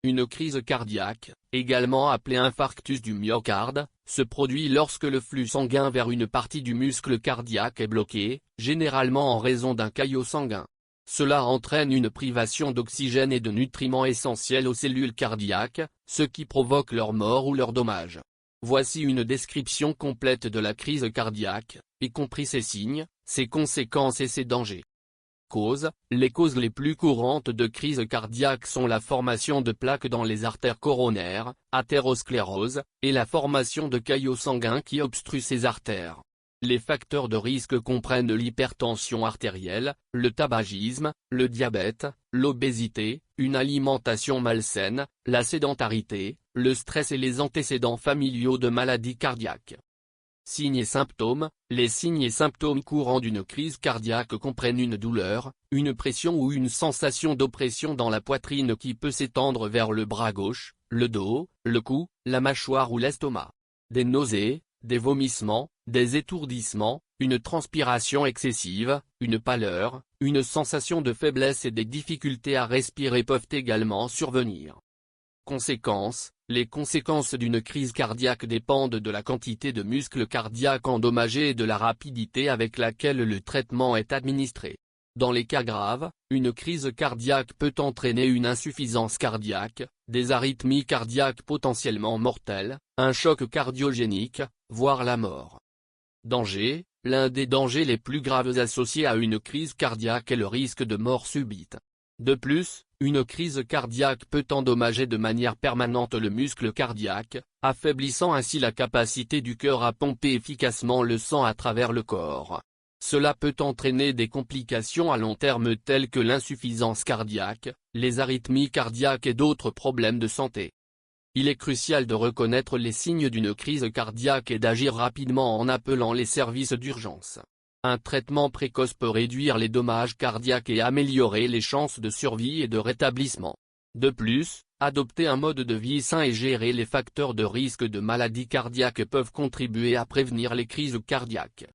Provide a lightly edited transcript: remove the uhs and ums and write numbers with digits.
Une crise cardiaque, également appelée infarctus du myocarde, se produit lorsque le flux sanguin vers une partie du muscle cardiaque est bloqué, généralement en raison d'un caillot sanguin. Cela entraîne une privation d'oxygène et de nutriments essentiels aux cellules cardiaques, ce qui provoque leur mort ou leur dommage. Voici une description complète de la crise cardiaque, y compris ses signes, ses conséquences et ses dangers. Causes. Les causes les plus courantes de crise cardiaque sont la formation de plaques dans les artères coronaires, athérosclérose, et la formation de caillots sanguins qui obstruent ces artères. Les facteurs de risque comprennent l'hypertension artérielle, le tabagisme, le diabète, l'obésité, une alimentation malsaine, la sédentarité, le stress et les antécédents familiaux de maladies cardiaques. Signes et symptômes. Les signes et symptômes courants d'une crise cardiaque comprennent une douleur, une pression ou une sensation d'oppression dans la poitrine qui peut s'étendre vers le bras gauche, le dos, le cou, la mâchoire ou l'estomac. Des nausées, des vomissements, des étourdissements, une transpiration excessive, une pâleur, une sensation de faiblesse et des difficultés à respirer peuvent également survenir. Conséquences. Les conséquences d'une crise cardiaque dépendent de la quantité de muscles cardiaques endommagés et de la rapidité avec laquelle le traitement est administré. Dans les cas graves, une crise cardiaque peut entraîner une insuffisance cardiaque, des arythmies cardiaques potentiellement mortelles, un choc cardiogénique, voire la mort. Danger. L'un des dangers les plus graves associés à une crise cardiaque est le risque de mort subite. De plus, une crise cardiaque peut endommager de manière permanente le muscle cardiaque, affaiblissant ainsi la capacité du cœur à pomper efficacement le sang à travers le corps. Cela peut entraîner des complications à long terme telles que l'insuffisance cardiaque, les arythmies cardiaques et d'autres problèmes de santé. Il est crucial de reconnaître les signes d'une crise cardiaque et d'agir rapidement en appelant les services d'urgence. Un traitement précoce peut réduire les dommages cardiaques et améliorer les chances de survie et de rétablissement. De plus, adopter un mode de vie sain et gérer les facteurs de risque de maladies cardiaques peuvent contribuer à prévenir les crises cardiaques.